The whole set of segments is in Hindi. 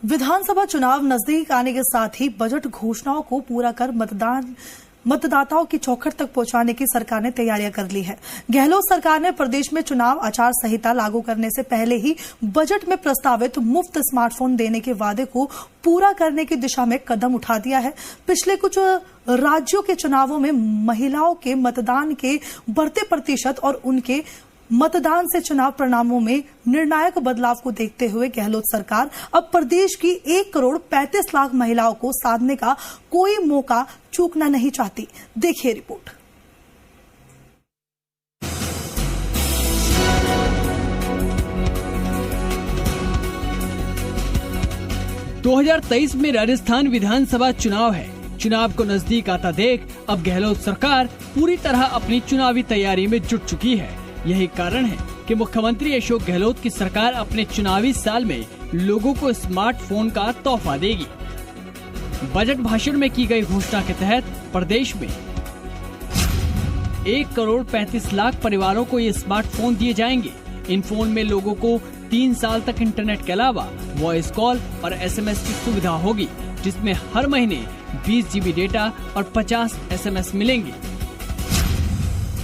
विधानसभा चुनाव नजदीक आने के साथ ही बजट घोषणाओं को पूरा कर मतदाताओं की चौखट तक पहुंचाने की सरकार ने तैयारियां कर ली है। गहलोत सरकार ने प्रदेश में चुनाव आचार संहिता लागू करने से पहले ही बजट में प्रस्तावित मुफ्त स्मार्टफोन देने के वादे को पूरा करने की दिशा में कदम उठा दिया है। पिछले कुछ राज्यों के चुनावों में महिलाओं के मतदान के बढ़ते प्रतिशत और उनके मतदान से चुनाव परिणामों में निर्णायक बदलाव को देखते हुए गहलोत सरकार अब प्रदेश की 1,35,00,000 महिलाओं को साधने का कोई मौका चूकना नहीं चाहती। देखिए रिपोर्ट। दो 2023 में राजस्थान विधानसभा चुनाव है। चुनाव को नजदीक आता देख अब गहलोत सरकार पूरी तरह अपनी चुनावी तैयारी में जुट चुकी है। यही कारण है कि मुख्यमंत्री अशोक गहलोत की सरकार अपने चुनावी साल में लोगों को स्मार्टफोन का तोहफा देगी। बजट भाषण में की गई घोषणा के तहत प्रदेश में 1,35,00,000 परिवारों को ये स्मार्टफोन दिए जाएंगे। इन फोन में लोगों को 3 साल तक इंटरनेट के अलावा वॉइस कॉल और SMS की सुविधा होगी, जिसमें हर महीने 20 GB डेटा और 50 SMS मिलेंगे।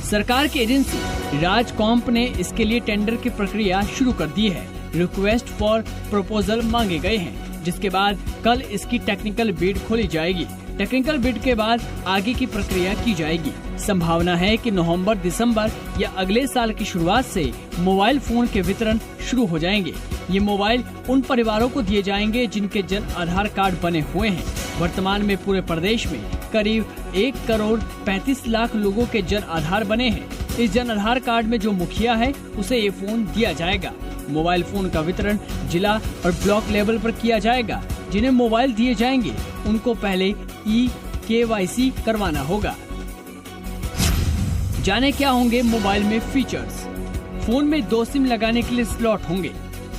सरकार की एजेंसी राजकॉम्प ने इसके लिए टेंडर की प्रक्रिया शुरू कर दी है। रिक्वेस्ट फॉर प्रपोजल मांगे गए हैं, जिसके बाद कल इसकी टेक्निकल बिड खोली जाएगी। टेक्निकल बिड के बाद आगे की प्रक्रिया की जाएगी। संभावना है कि नवंबर, दिसंबर या अगले साल की शुरुआत से मोबाइल फोन के वितरण शुरू हो जाएंगे। ये मोबाइल उन परिवारों को दिए जाएंगे जिनके जन आधार कार्ड बने हुए हैं। वर्तमान में पूरे प्रदेश में करीब 1,35,00,000 लोगों के जन आधार बने हैं। इस जन आधार कार्ड में जो मुखिया है उसे ये फोन दिया जाएगा। मोबाइल फोन का वितरण जिला और ब्लॉक लेवल पर किया जाएगा। जिन्हें मोबाइल दिए जाएंगे उनको पहले KYC करवाना होगा। जाने क्या होंगे मोबाइल में फीचर्स। फोन में 2 सिम लगाने के लिए स्लॉट होंगे।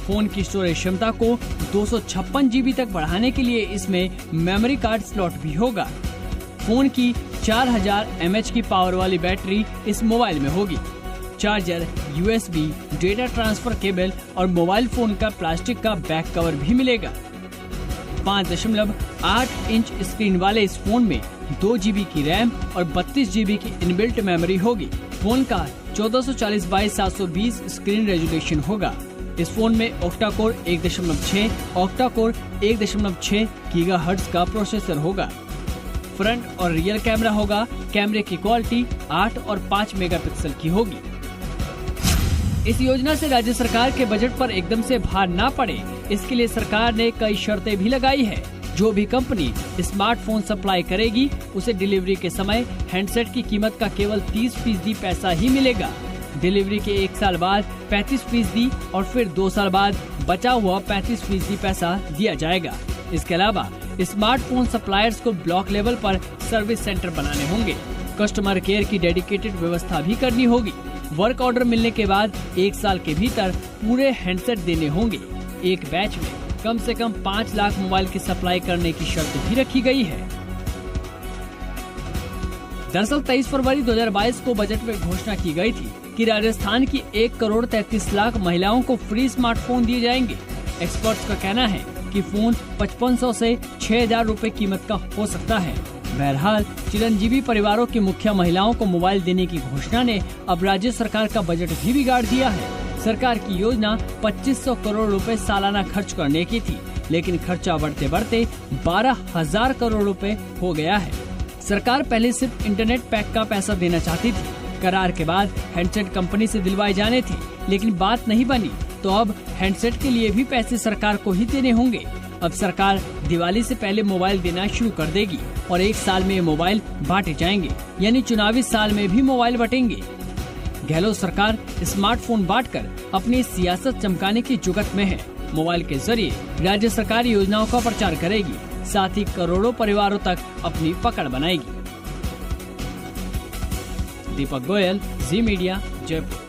फोन की स्टोरेज क्षमता को 256 GB तक बढ़ाने के लिए इसमें मेमोरी कार्ड स्लॉट भी होगा। फोन की 4000 mAh की पावर वाली बैटरी इस मोबाइल में होगी। Charger, USB, data transfer cable और मोबाइल फोन का प्लास्टिक का बैक कवर भी मिलेगा। 5.8 इंच स्क्रीन वाले इस फोन में 2 GB की रैम और 32 GB की इनबिल्ट मेमोरी होगी। फोन का 1440x720 स्क्रीन रेजोल्यूशन होगा। इस फोन में octa core 1.6, octa core 1.6 GHz का प्रोसेसर होगा। फ्रंट और रियर कैमरा होगा। कैमरे की क्वालिटी 8 और 5 मेगापिक्सल की होगी। इस योजना से राज्य सरकार के बजट पर एकदम से भार ना पड़े, इसके लिए सरकार ने कई शर्तें भी लगाई है। जो भी कंपनी स्मार्टफोन सप्लाई करेगी उसे डिलीवरी के समय हैंडसेट की कीमत का केवल 30% पैसा ही मिलेगा। डिलीवरी के 1 साल बाद 35% और फिर 2 साल बाद बचा हुआ 35% पैसा दिया जाएगा। इसके अलावा स्मार्टफोन सप्लायर्स को ब्लॉक लेवल पर सर्विस सेंटर बनाने होंगे। कस्टमर केयर की डेडिकेटेड व्यवस्था भी करनी होगी। वर्क ऑर्डर मिलने के बाद 1 साल के भीतर पूरे हैंडसेट देने होंगे। एक बैच में कम से कम 5 लाख मोबाइल की सप्लाई करने की शर्त भी रखी गई है। दरअसल 23 फरवरी 2022 को बजट में घोषणा की गई थी कि राजस्थान की 1,33,00,000 महिलाओं को फ्री स्मार्टफोन दिए जाएंगे। एक्सपर्ट्स का कहना है कि फोन 5500 से 6,000 रूपए कीमत का हो सकता है। बहरहाल चिरंजीवी परिवारों की मुखिया महिलाओं को मोबाइल देने की घोषणा ने अब राज्य सरकार का बजट भी बिगाड़ दिया है। सरकार की योजना 2500 करोड़ रुपए सालाना खर्च करने की थी, लेकिन खर्चा बढ़ते बढ़ते 12,000 करोड़ रुपए हो गया है। सरकार पहले सिर्फ इंटरनेट पैक का पैसा देना चाहती थी। करार के बाद हैंडसेट कंपनी से दिलवाए जाने थे, लेकिन बात नहीं बनी, तो अब हैंडसेट के लिए भी पैसे सरकार को ही देने होंगे। अब सरकार दिवाली से पहले मोबाइल देना शुरू कर देगी और 1 साल में ये मोबाइल बांटे जाएंगे, यानी चुनावी साल में भी मोबाइल बटेंगे। गहलोत सरकार स्मार्टफोन बांटकर अपनी सियासत चमकाने की जुगत में है। मोबाइल के जरिए राज्य सरकार योजनाओं का प्रचार करेगी, साथ ही करोड़ों परिवारों तक अपनी पकड़ बनाएगी। दीपक गोयल, जी मीडिया, जयपुर।